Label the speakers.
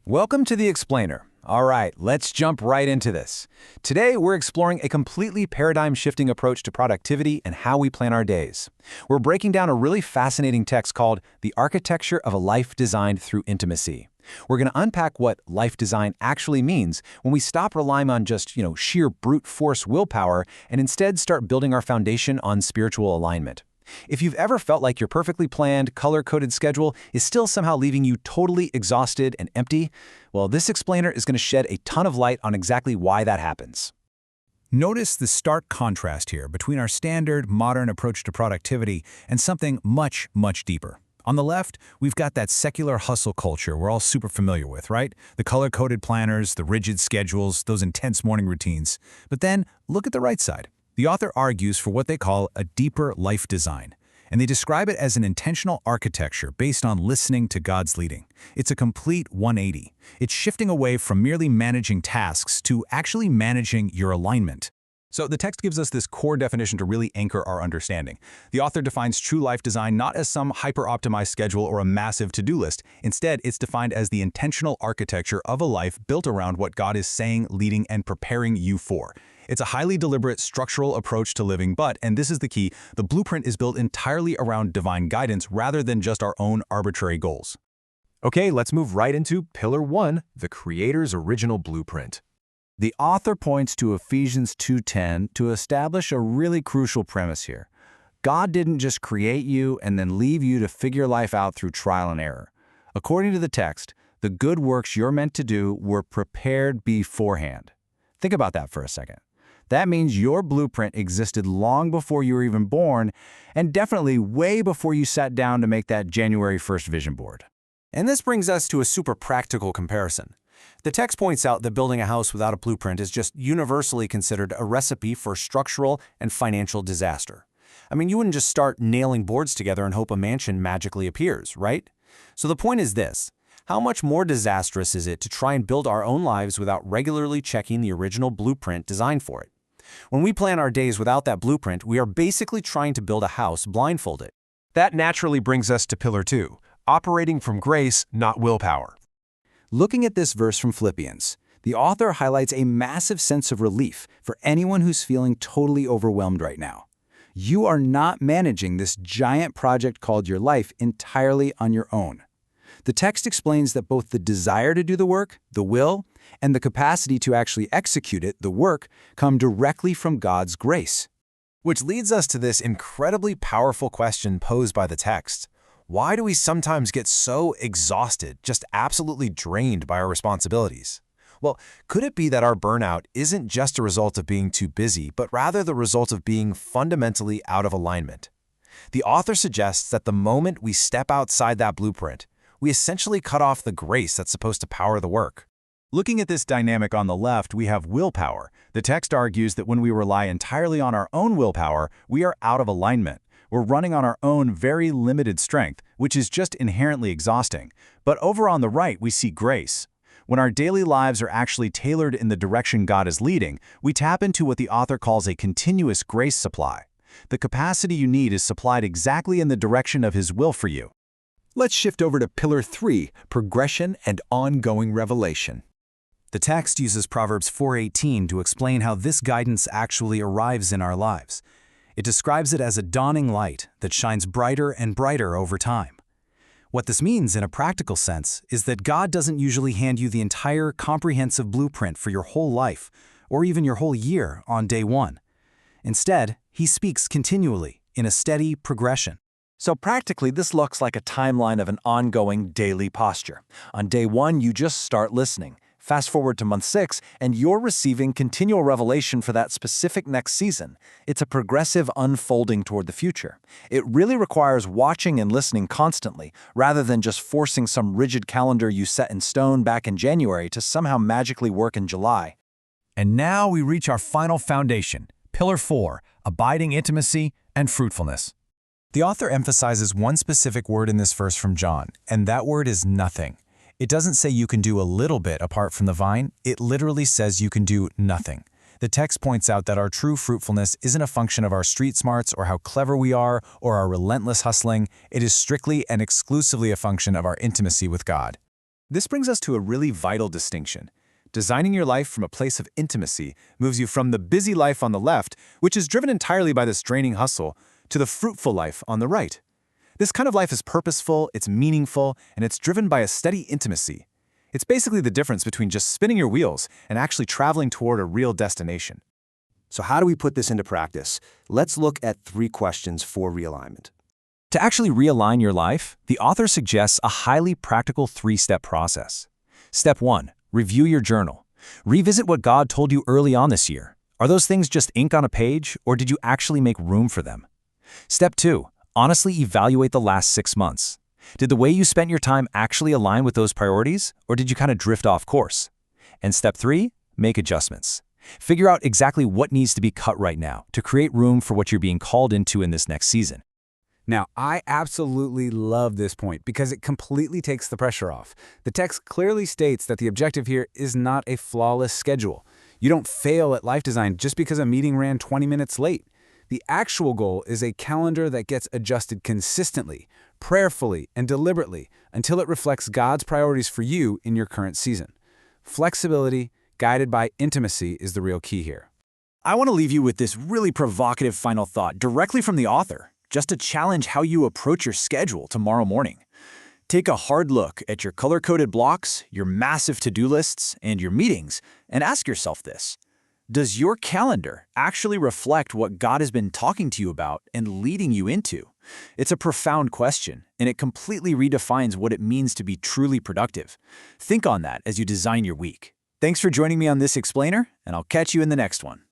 Speaker 1: Welcome to The Explainer. All right, let's jump right into this. Today, we're exploring a completely paradigm-shifting approach to productivity and how we plan our days. We're breaking down a really fascinating text called The Architecture of a Life Designed Through Intimacy. We're going to unpack what life design actually means when we stop relying on just, sheer brute force willpower and instead start building our foundation on spiritual alignment. If you've ever felt like your perfectly planned, color-coded schedule is still somehow leaving you totally exhausted and empty, well, this explainer is going to shed a ton of light on exactly why that happens. Notice the stark contrast here between our standard, modern approach to productivity and something much, much deeper. On the left, we've got that secular hustle culture we're all super familiar with, right? The color-coded planners, the rigid schedules, those intense morning routines. But then, look at the right side. The author argues for what they call a deeper life design, and they describe it as an intentional architecture based on listening to God's leading. It's a complete 180. It's shifting away from merely managing tasks to actually managing your alignment. So the text gives us this core definition to really anchor our understanding. The author defines true life design not as some hyper-optimized schedule or a massive to-do list. Instead, it's defined as the intentional architecture of a life built around what God is saying, leading, and preparing you for. It's a highly deliberate, structural approach to living, but, and this is the key, the blueprint is built entirely around divine guidance rather than just our own arbitrary goals.
Speaker 2: Okay, let's move right into Pillar 1, the Creator's original blueprint.
Speaker 3: The author points to Ephesians 2:10 to establish a really crucial premise here. God didn't just create you and then leave you to figure life out through trial and error. According to the text, the good works you're meant to do were prepared beforehand. Think about that for a second. That means your blueprint existed long before you were even born, and definitely way before you sat down to make that January 1st vision board.
Speaker 4: And this brings us to a super practical comparison. The text points out that building a house without a blueprint is just universally considered a recipe for structural and financial disaster. I mean, you wouldn't just start nailing boards together and hope a mansion magically appears, right? So the point is this. How much more disastrous is it to try and build our own lives without regularly checking the original blueprint designed for it? When we plan our days without that blueprint, we are basically trying to build a house blindfolded.
Speaker 2: That naturally brings us to Pillar 2, operating from grace, not willpower.
Speaker 3: Looking at this verse from Philippians, the author highlights a massive sense of relief for anyone who's feeling totally overwhelmed right now. You are not managing this giant project called your life entirely on your own. The text explains that both the desire to do the work, the will, and the capacity to actually execute it, the work, come directly from God's grace.
Speaker 1: Which leads us to this incredibly powerful question posed by the text. Why do we sometimes get so exhausted, just absolutely drained by our responsibilities? Well, could it be that our burnout isn't just a result of being too busy, but rather the result of being fundamentally out of alignment? The author suggests that the moment we step outside that blueprint, we essentially cut off the grace that's supposed to power the work. Looking at this dynamic on the left, we have willpower. The text argues that when we rely entirely on our own willpower, we are out of alignment. We're running on our own very limited strength, which is just inherently exhausting. But over on the right, we see grace. When our daily lives are actually tailored in the direction God is leading, we tap into what the author calls a continuous grace supply. The capacity you need is supplied exactly in the direction of His will for you.
Speaker 5: Let's shift over to Pillar 3, progression and ongoing revelation.
Speaker 1: The text uses Proverbs 4:18 to explain how this guidance actually arrives in our lives. It describes it as a dawning light that shines brighter and brighter over time. What this means in a practical sense is that God doesn't usually hand you the entire comprehensive blueprint for your whole life, or even your whole year on day one. Instead, He speaks continually in a steady progression.
Speaker 3: So practically, this looks like a timeline of an ongoing daily posture. On day 1, you just start listening. Fast forward to month 6, and you're receiving continual revelation for that specific next season. It's a progressive unfolding toward the future. It really requires watching and listening constantly, rather than just forcing some rigid calendar you set in stone back in January to somehow magically work in July.
Speaker 1: And now we reach our final foundation, Pillar 4, abiding intimacy and fruitfulness. The author emphasizes one specific word in this verse from John, and that word is nothing. It doesn't say you can do a little bit apart from the vine. It literally says you can do nothing. The text points out that our true fruitfulness isn't a function of our street smarts or how clever we are or our relentless hustling. It is strictly and exclusively a function of our intimacy with God. This brings us to a really vital distinction. Designing your life from a place of intimacy moves you from the busy life on the left, which is driven entirely by this draining hustle, to the fruitful life on the right. This kind of life is purposeful, it's meaningful, and it's driven by a steady intimacy. It's basically the difference between just spinning your wheels and actually traveling toward a real destination.
Speaker 4: So how do we put this into practice? Let's look at 3 questions for realignment.
Speaker 1: To actually realign your life, the author suggests a highly practical 3-step process. Step 1. Review your journal. Revisit what God told you early on this year. Are those things just ink on a page, or did you actually make room for them? Step 2. Honestly evaluate the last 6 months. Did the way you spent your time actually align with those priorities, or did you kind of drift off course? And step 3. Make adjustments. Figure out exactly what needs to be cut right now to create room for what you're being called into in this next season.
Speaker 3: Now, I absolutely love this point because it completely takes the pressure off. The text clearly states that the objective here is not a flawless schedule. You don't fail at life design just because a meeting ran 20 minutes late. The actual goal is a calendar that gets adjusted consistently, prayerfully, and deliberately until it reflects God's priorities for you in your current season. Flexibility, guided by intimacy, is the real key here.
Speaker 1: I want to leave you with this really provocative final thought directly from the author, just to challenge how you approach your schedule tomorrow morning. Take a hard look at your color-coded blocks, your massive to-do lists, and your meetings, and ask yourself this. Does your calendar actually reflect what God has been talking to you about and leading you into? It's a profound question, and it completely redefines what it means to be truly productive. Think on that as you design your week. Thanks for joining me on this explainer, and I'll catch you in the next one.